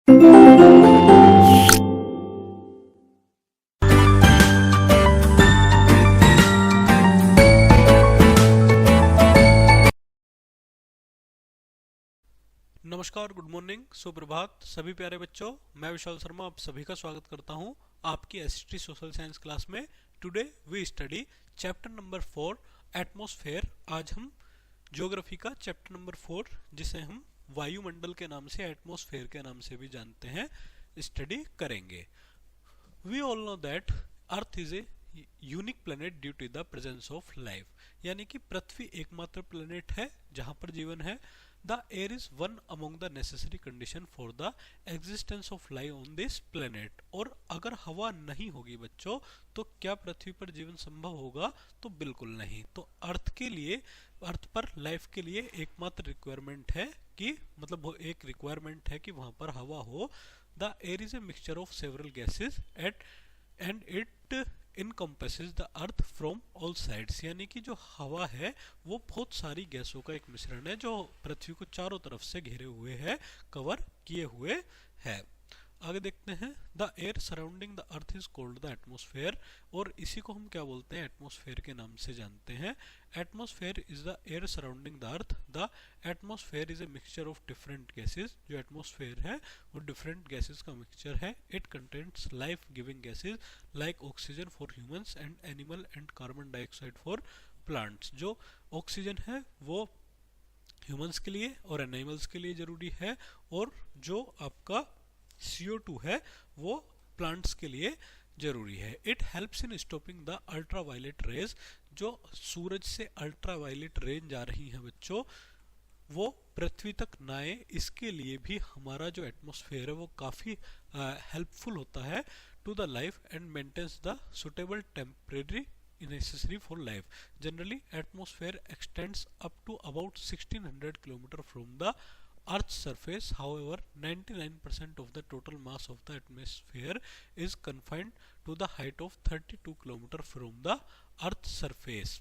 नमस्कार, good morning, सुप्रभात सभी प्यारे बच्चों। मैं विशाल शर्मा आप सभी का स्वागत करता हूं आपकी एसटी सोशल साइंस क्लास में। Today we study chapter number 4 atmosphere. आज हम ज्योग्राफी का चैप्टर नंबर 4, जिसे हम वायुमंडल के नाम से, एटमॉस्फेयर के नाम से भी जानते हैं, स्टडी करेंगे। We all know that earth is a unique planet due to the presence of life, यानी कि पृथ्वी एकमात्र प्लेनेट है जहां पर जीवन है। The air is one among the necessary condition for the existence of life on this planet। और अगर हवा नहीं होगी बच्चों तो क्या पृथ्वी पर जीवन संभव होगा? तो बिल्कुल नहीं। तो अर्थ के लिए, अर्थ पर लाइफ के लिए एकमात्र रिक्वायरमेंट है कि मतलब वो एक रिक्वायरमेंट है कि वहां पर हवा हो। The air is a mixture of several gases and it encompasses the earth from all sides, यानी कि जो हवा है वो बहुत सारी गैसों का एक मिश्रण है जो पृथ्वी को चारों तरफ से घेरे हुए है, कवर किए हुए है। आगे देखते हैं, the air surrounding the earth is called the atmosphere. और इसी को हम क्या बोलते हैं? एटमॉस्फेयर के नाम से जानते हैं। Atmosphere is the air surrounding the earth. The atmosphere is a mixture of different gases. जो एटमॉस्फेयर है वो डिफरेंट गैसेज का मिक्सचर है। It contains life giving gases like oxygen for humans and animal and carbon dioxide for plants. जो oxygen है वो humans के लिए और एनिमल्स के लिए जरूरी है, और जो आपका CO2 है वो प्लांट्स के लिए जरूरी है। It helps in stopping the ultraviolet rays. जो सूरज से अल्ट्रावायलेट रेज जा रही हैं बच्चों, वो पृथ्वी तक ना आए, इसके लिए भी हमारा जो एटमॉस्फेयर है वो काफ़ी हेल्पफुल होता है to the life and maintains the suitable temporary necessary for life. Generally, atmosphere extends up to about 1600 km from the Earth's surface. However, 99% of the total mass of the atmosphere is confined to the height of 32 km from the Earth's surface.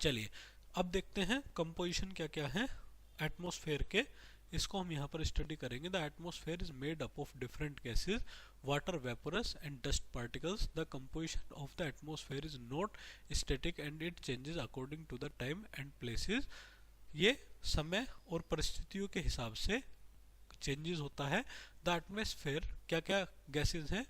चलिए अब देखते हैं composition क्या क्या है atmosphere के। इसको हम यहाँ पर स्टडी करेंगे। The atmosphere is made up of different gases, water vapours and dust particles. The composition of the atmosphere is not static and it changes according to the time and places. ये समय और परिस्थितियों के हिसाब से changes होता है। The atmosphere क्या क्या गैसेज हैं?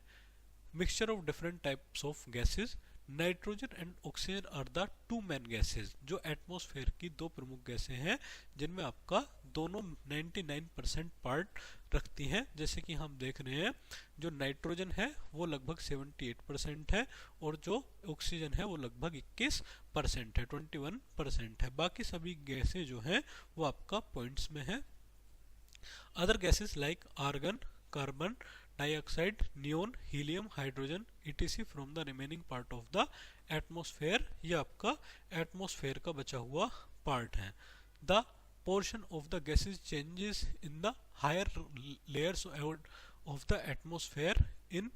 Mixture of different types of gases. Nitrogen and oxygen are the two main gases. जो एटमॉस्फेयर की दो प्रमुख गैसें हैं जिनमें आपका दोनों 99% पार्ट रखती हैं। जैसे कि हम देख रहे हैं, जो नाइट्रोजन है वो लगभग 78% है, और जो ऑक्सीजन है वो लगभग 21% है, 21% है। बाकी सभी गैसें जो हैं वो आपका पॉइंट्स में है। Other gases like argon, carbon dioxide, neon, helium, hydrogen etc from the remaining part of the atmosphere. ये आपका एटमॉस्फेयर का बचा हुआ पार्ट है। The portion of the gases changes in the higher layers of the atmosphere in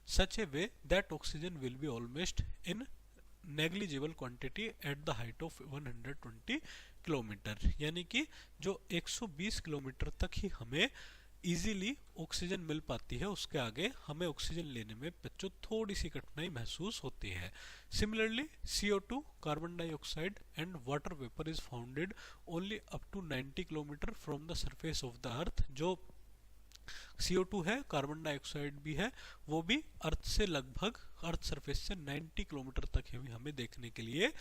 such a way that oxygen will be almost in negligible quantity at the height of 120 kilometre. यानी कि जो 120 kilometre तक ही हमें easily oxygen मिल पाती है, उसके आगे हमें ऑक्सीजन लेने में बच्चों थोड़ी सी कठिनाई महसूस होती है। Similarly CO2, carbon dioxide and water vapour is founded only up to 90 kilometre from the surface of the earth. जो CO2 है, कार्बन डाइऑक्साइड भी है, वो भी अर्थ से लगभग, अर्थ सरफेस से 90 किलोमीटर तक हमें देखने के लिए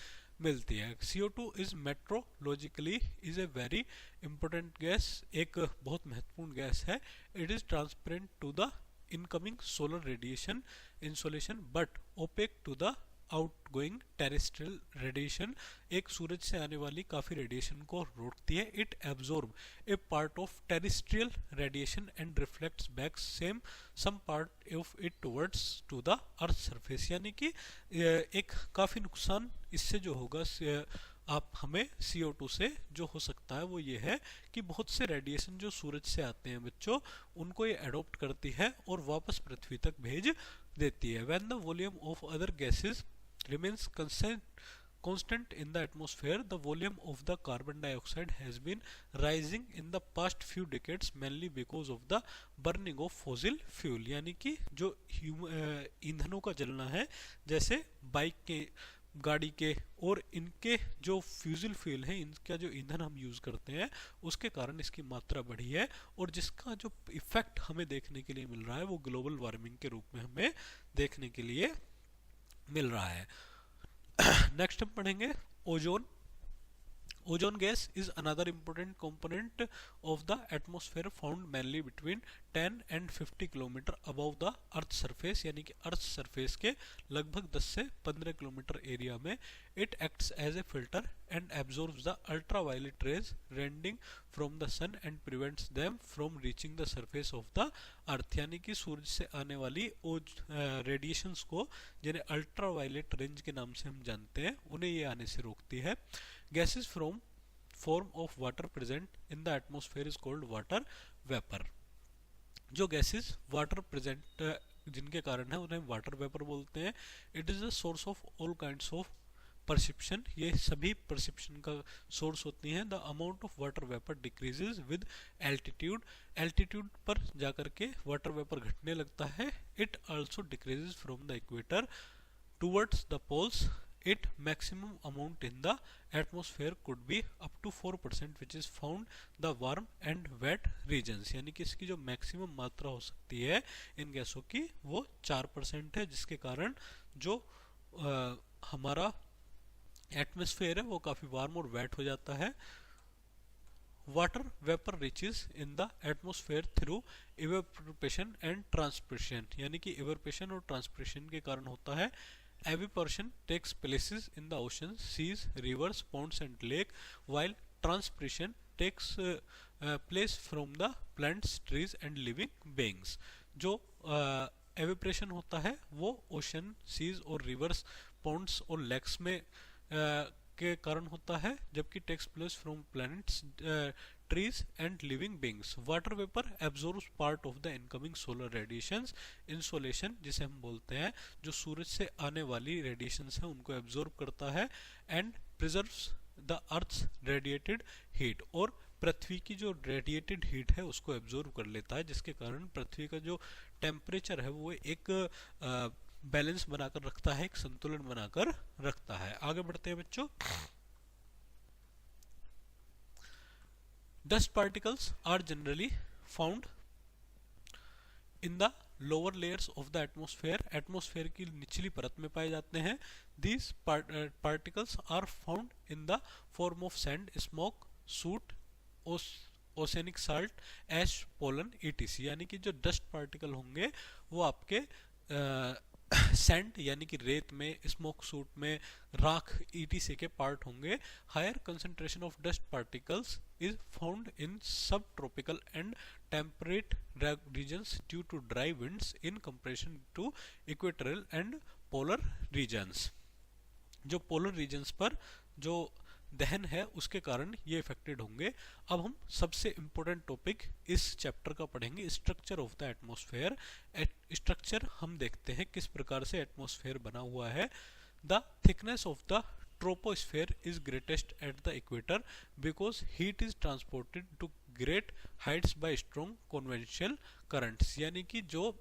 मिलती है। CO2 is meteorologically is a very important gas, एक बहुत महत्वपूर्ण गैस है। It is transparent to the incoming solar radiation insolation but opaque to the outgoing terrestrial radiation. एक सूरज से आने वाली काफी रेडिएशन को रोकती है। It absorb a part of terrestrial radiation and reflects back some part of it towards to the earth surface. यानी कि एक काफी नुकसान इससे जो होगा आप हमें CO2 से जो हो सकता है वो ये है कि बहुत से रेडिएशन जो सूरज से आते हैं बच्चों, उनको ये अडॉप्ट करती है और वापस पृथ्वी तक भेज देती है। When the volume of other gases remains constant in the atmosphere, the volume of the carbon dioxide has been rising in the past few decades mainly because of the burning of fossil fuel। यानी कि जो ईंधनों का जलना है, जैसे bike के, गाड़ी के और इनके जो फ्यूजिल फ्यूल है, इनका जो ईंधन हम यूज करते हैं, उसके कारण इसकी मात्रा बढ़ी है और जिसका जो इफेक्ट हमें देखने के लिए मिल रहा है वो ग्लोबल वार्मिंग के रूप में हमें देखने के लिए मिल रहा है। नेक्स्ट हम पढ़ेंगे ozone. Ozone gas is another important component of the atmosphere found mainly between 10 and 50 kilometre above the earth surface, यानी कि अर्थ सरफेस के लगभग 10 से 15 किलोमीटर एरिया में। It acts as a filter and absorbs the ultraviolet rays radiating from the sun and prevents them from reaching the surface of the earth, यानी कि सूरज से आने वाली रेडिएशंस को, जिन्हें अल्ट्रावायलेट रेंज के नाम से हम जानते हैं, उन्हें ये आने से रोकती है। Gases from form of water present in the atmosphere is called water vapor। जो गैसेस वाटर प्रेजेंट जिनके कारण है उन्हें वाटर वेपर बोलते हैं। It is the source of all kinds of perception, ये सभी परसेप्शन का सोर्स होती हैं। The amount of water vapour decreases with altitude, altitude पर जाकर के वाटर वेपर घटने लगता है। It also decreases from the equator towards the poles. It maximum amount in the atmosphere could be up to 4% which is found the warm and wet regions, यानी कि इसकी जो मैक्सिमम मात्रा हो सकती है इन गैसों की वो 4% है, जिसके कारण जो हमारा एटमॉस्फेयर है वो काफी वार्म और वेट हो जाता है। Water vapour reaches in the atmosphere through evaporation and transpiration, यानी कि इवेपोरेशन और ट्रांसपिरेशन के कारण होता है। Evaporation takes places in the oceans, seas, rivers, ponds and lake, while transpiration takes place from the plants, trees and living beings। जो evaporation होता है वो ओशन, सीज और रिवर्स, पॉन्ड्स और लेक्स में के कारण होता है, जबकि takes place from planets, trees and living beings. Water vapour absorbs part of the incoming solar radiations, insolation जिसे हम बोलते हैं, जो सूरज से आने वाली रेडिएशंस है उनको एब्जॉर्ब करता है। And preserves the earth's radiated heat, और पृथ्वी की जो रेडिएटेड हीट है उसको एब्जॉर्ब कर लेता है, जिसके कारण पृथ्वी का जो टेम्परेचर है वो एक बैलेंस बनाकर रखता है, एक संतुलन बनाकर रखता है। आगे बढ़ते हैं बच्चों। Dust particles are generally found in the lower layers of the atmosphere, atmosphere की निचली परत में पाए जाते हैं। These particles are found in the form of sand, smoke, soot, oceanic salt, ash, pollen etc, यानी कि जो डस्ट पार्टिकल होंगे वो आपके सैंड यानी कि रेत में, स्मोक सूट में, राख ईटीसी के पार्ट होंगे। Higher concentration of dust particles is found in subtropical and temperate regions due to dry winds in comparison to equatorial and polar regions. जो पोलर रीजन्स पर जो दहन है उसके कारण ये इफेक्टेड होंगे। अब हम सबसे इंपॉर्टेंट टॉपिक इस चैप्टर का पढ़ेंगे, structure of the atmosphere. Structure हम देखते हैं किस प्रकार से एटमॉस्फेयर बना हुआ है। The thickness of the troposphere is greatest at the equator because heat is transported to great heights by strong conventional currents, यानी कि जो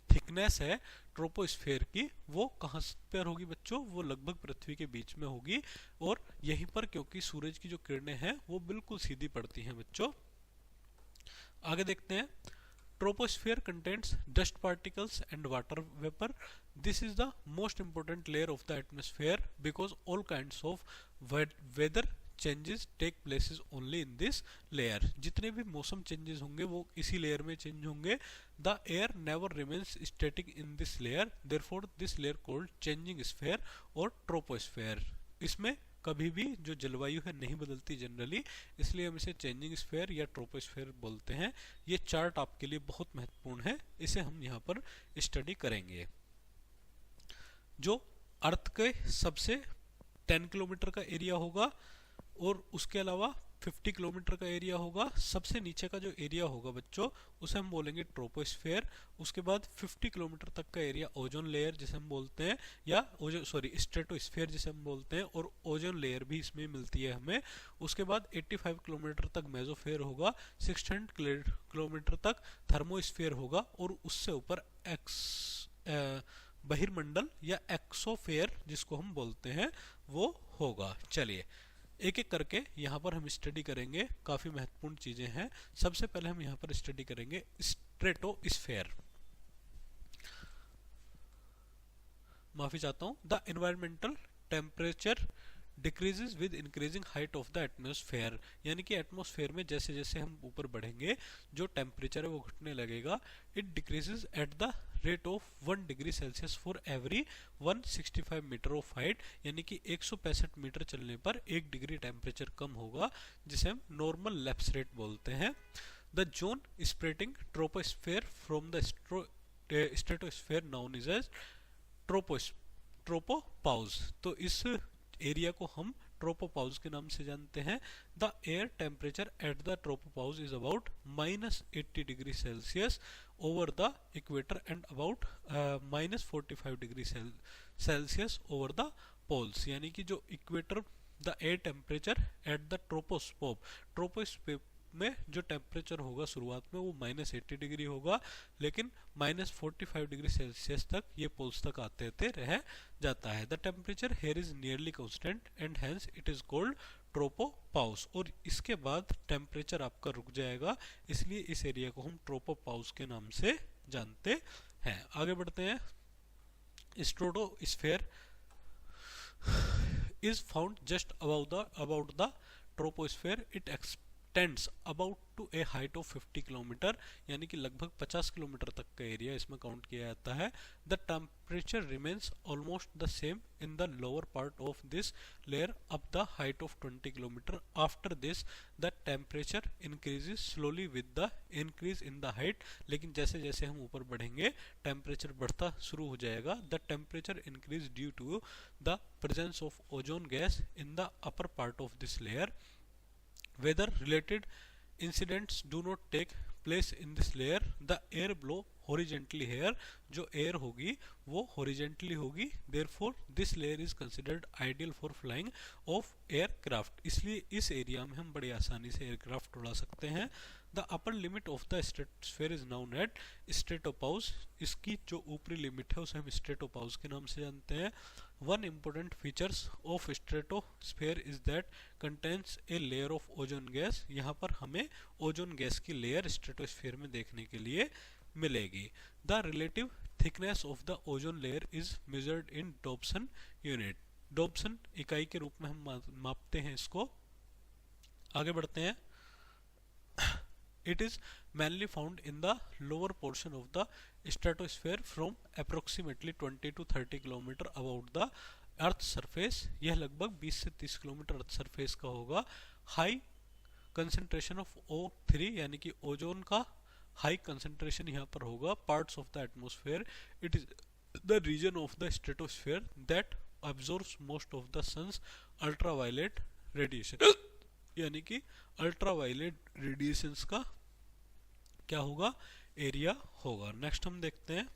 थिकनेस है ट्रोपोस्फेयर की वो कहाँ पर होगी बच्चों, वो लगभग पृथ्वी के बीच में होगी, और यहीं पर क्योंकि सूरज की जो किरणें हैं वो बिल्कुल सीधी पड़ती हैं बच्चों। आगे देखते हैं। Troposphere contains dust particles and water vapour. This is the most important layer of the atmosphere because all kinds of weather changes take places only in this layer. जितने भी मौसम चेंजेस होंगे वो इसी लेयर में चेंज होंगे। The air never remains static in this layer, therefore this layer called changing sphere और troposphere. इसमें कभी भी जो जलवायु है नहीं बदलती जनरली, इसलिए हम इसे चेंजिंग स्फीयर या ट्रोपोस्फेयर बोलते हैं। ये चार्ट आपके लिए बहुत महत्वपूर्ण है, इसे हम यहाँ पर स्टडी करेंगे। जो अर्थ के सबसे 10 किलोमीटर का एरिया होगा और उसके अलावा 50 किलोमीटर का एरिया होगा। सबसे नीचे का जो एरिया होगा बच्चों उसे हम बोलेंगे ट्रोपोस्फेयर। उसके बाद 50 किलोमीटर तक का एरिया ओजोन लेयर जिसे हम बोलते हैं, या स्ट्रेटोस्फेयर जिसे हम बोलते हैं, और ओजोन लेयर भी इसमें मिलती है हमें। उसके बाद 85 किलोमीटर तक मेसोस्फेयर होगा, 600 किलोमीटर तक थर्मोस्फेयर होगा, और उससे ऊपर बहिर्मंडल या एक्सोफेयर जिसको हम बोलते हैं वो होगा। चलिए एक एक करके यहाँ पर हम स्टडी करेंगे, काफी महत्वपूर्ण चीजें हैं। सबसे पहले हम यहाँ पर स्टडी करेंगे स्ट्रेटोस्फेयर। माफी चाहता हूँ। The environmental temperature decreases with increasing height of the atmosphere, यानी कि एटमॉस्फेयर में जैसे जैसे हम ऊपर बढ़ेंगे जो टेम्परेचर है वो घटने लगेगा। It decreases at the rate of 1 degree Celsius for every 165 metre of height, यानी कि 165 मीटर चलने पर 1 डिग्री टेम्परेचर कम होगा, जिसे हम नॉर्मल लैप्स रेट बोलते हैं। The zone spreading troposphere from the stratosphere known is as tropopause. तो इस एरिया को हम ट्रोपोपाउज के नाम से जानते हैं। The air temperature at the tropopause is about -80 degree Celsius over the equator and about -45 degree Celsius over the poles, यानी कि जो equator the air temperature at the troposphere में जो टेम्परेचर होगा शुरुआत में वो -80 डिग्री होगा, लेकिन -45 डिग्री सेल्सियस तक ये पोल्स तक आते आते रह जाता है। The temperature here is nearly constant and hence it is called tropopause. और इसके बाद टेम्परेचर आपका रुक जाएगा, इसलिए इस एरिया को हम ट्रोपोपाउस के नाम से जानते हैं। आगे बढ़ते हैं। Stratosphere is found just about the troposphere. It extends about to a height of 50 kilometre, यानी कि लगभग 50 किलोमीटर तक का एरिया इसमें काउंट किया जाता है। The temperature remains almost the same in the lower part of this layer up the height of 20 kilometre. After this the temperature increases slowly with the increase in the height, लेकिन जैसे जैसे हम ऊपर बढ़ेंगे temperature बढ़ता शुरू हो जाएगा। The temperature increase due to the presence of ozone gas in the upper part of this layer. Weather related incidents do not take place in this layer. The air blow horizontally here, जो air होगी वो horizontally होगी, therefore this layer is considered ideal for flying of aircraft। इसलिए इस area में हम बड़ी आसानी से एयरक्राफ्ट उड़ा सकते हैं। The upper limit of the stratosphere is known as stratopause। इसकी जो ऊपरी लिमिट है उसे हम stratopause के नाम से जानते हैं। One important features of stratosphere is that contains a layer of ozone gas। यहाँ पर हमें ओजोन गैस की लेयर स्ट्रेटोस्फेयर में देखने के लिए मिलेगी। The relative thickness of the ozone layer is measured in Dobson unit। Dobson इकाई के रूप में हम मापते हैं इसको। आगे बढ़ते हैं। It is mainly found in the lower portion of the stratosphere from approximately 20 to 30 kilometre above the earth surface. यह लगभग 20 से 30 किलोमीटर अर्थ सरफेस का होगा। हाई कंसंट्रेशन ऑफ O3, यानी कि ओजोन का हाई कंसंट्रेशन यहाँ पर होगा। Parts of the atmosphere, it is the region of the stratosphere that absorbs most of the sun's ultraviolet radiation, यानी कि अल्ट्रावायलेट रेडिएशंस का क्या होगा, एरिया होगा। नेक्स्ट हम देखते हैं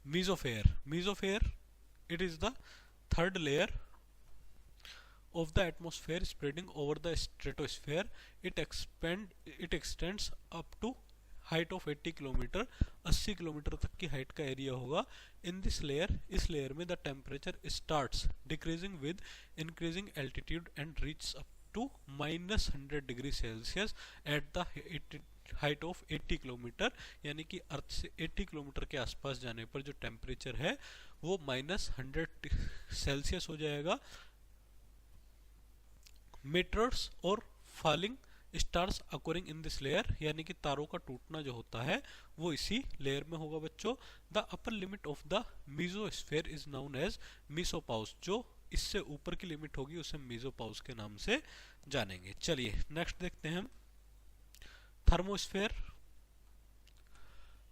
mesosphere. Mesosphere it is the third layer of the atmosphere spreading over the stratosphere. It extends up to height of 80 kilometre, 80 kilometre तक की हाइट का एरिया होगा। इन दिस लेयर, इस लेयर में the temperature starts decreasing with increasing altitude and reach up to -100 degree Celsius at the height of 80 kilometre, यानी कि अर्थ से 80 kilometre के आसपास जाने पर जो टेम्परेचर है वो -100 सेल्सियस हो जाएगा। मीटर्स और falling stars occurring in this layer, यानी कि तारों का टूटना जो होता है वो इसी लेयर में होगा बच्चों। The upper limit of the mesosphere is known as mesopause. जो इससे ऊपर की लिमिट होगी उसे मीजोपाउस के नाम से जानेंगे। चलिए नेक्स्ट देखते हैं हम thermosphere.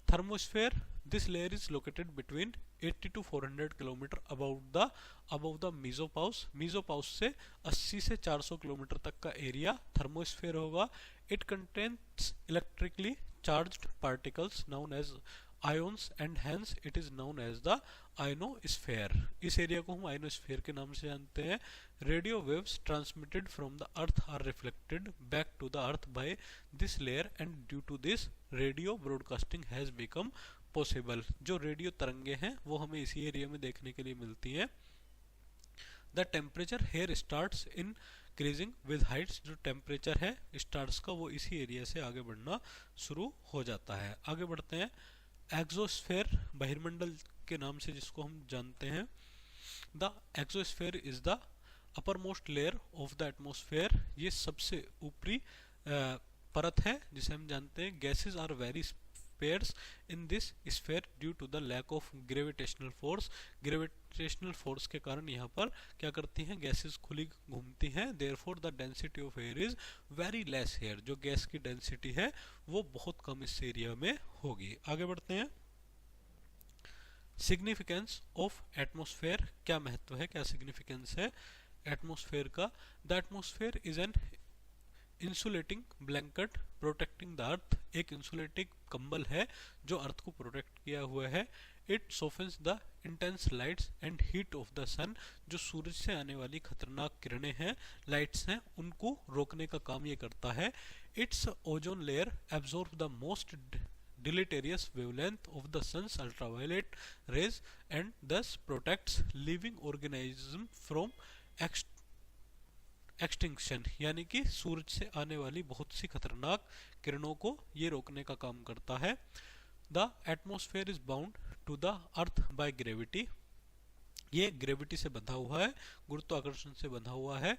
Thermosphere this layer is located between 80 to 400 kilometre about the mesopause. Mesopause से 80 से 400 किलोमीटर तक का एरिया थर्मोस्फेयर होगा। It contains electrically charged particles known as ions and hence it is known as the ionosphere. इस area को हम ionosphere के नाम से जानते हैं। Radio waves transmitted from the earth are reflected back to the earth by this layer and due to this radio broadcasting has become possible. जो radio तरंगे हैं वो हमें इसी एरिया में देखने के लिए मिलती हैं। The temperature here starts increasing with heights. जो टेम्परेचर है स्टार्स का वो इसी एरिया से आगे बढ़ना शुरू हो जाता है। आगे बढ़ते हैं। एक्सोस्फेयर बहिर्मंडल के नाम से जिसको हम जानते हैं। The exosphere is the upper most layer of the atmosphere. ये सबसे ऊपरी परत है जिसे हम जानते हैं। Gases are very sparse in this sphere due to the lack of gravitational force. Gravitational force के कारण यहाँ पर क्या करती हैं, गैसेस खुली घूमती हैं। Therefore the density of air is very less here. जो गैस की डेंसिटी है वो बहुत कम इस एरिया में होगी। आगे बढ़ते हैं। सिग्निफिकेंस ऑफ एटमोस्फेयर, क्या महत्व है, क्या सिग्निफिकेंस है एटमोस्फेयर का। The atmosphere is an insulating blanket protecting the earth. एक इंसुलेटिंग कंबल है जो अर्थ को प्रोटेक्ट किया हुआ है। It softens the intense lights and heat of the sun. जो सूरज से आने वाली खतरनाक किरणें हैं, लाइट्स हैं, उनको रोकने का काम ये करता है। It's ozone layer absorb the most deleterious wavelength of the sun's ultraviolet rays and thus protects living organism from extinction. यानी कि सूरज से आने वाली बहुत सी खतरनाक किरणों को ये रोकने का काम करता है। The atmosphere is bound to the earth by gravity. ये ग्रेविटी से बंधा हुआ है, गुरुत्वाकर्षण से बंधा हुआ है।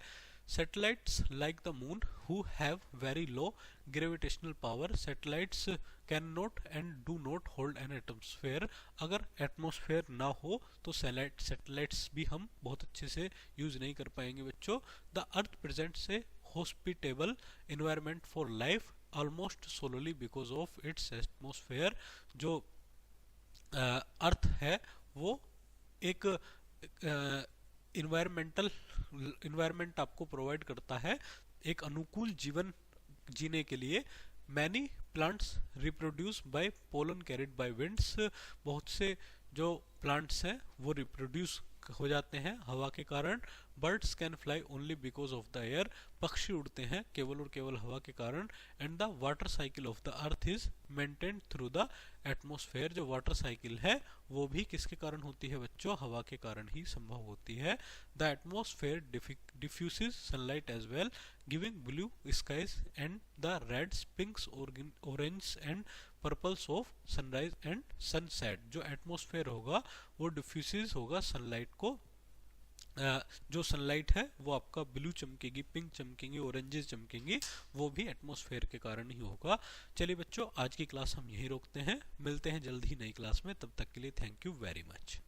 Satellites like the moon who have very low gravitational power, satellites cannot and do not hold an atmosphere। अगर एटमोस्फेयर ना हो तो सैटेलाइट्स भी हम बहुत अच्छे से यूज नहीं कर पाएंगे बच्चों। The earth presents a hospitable environment for life almost solely because of its atmosphere. जो अर्थ है वो एक इन्वायरमेंट आपको प्रोवाइड करता है, एक अनुकूल जीवन जीने के लिए। Many plants reproduce by pollen carried by winds. बहुत से जो प्लांट्स हैं वो रिप्रोड्यूस हो जाते हैं हवा के कारण। Birds can fly only because of the air. पक्षी उड़ते हैं केवल और केवल हवा के कारण। And the water cycle of the earth is maintained through the atmosphere. जो वाटर साइकिल है वो भी किसके कारण होती है बच्चों, हवा के कारण ही संभव होती है। The atmosphere diffuses sunlight as well giving blue skies and the reds pinks orange and purples of sunrise and sunset. जो एटमोस्फेयर होगा वो डिफ्यूज होगा सनलाइट को। जो सनलाइट है वो आपका ब्लू चमकेगी, पिंक चमकेंगी, ऑरेंजेस चमकेंगी, वो भी एटमोस्फेयर के कारण ही होगा। चलिए बच्चों आज की क्लास हम यहीं रोकते हैं, मिलते हैं जल्द ही नई क्लास में। तब तक के लिए थैंक यू वेरी मच।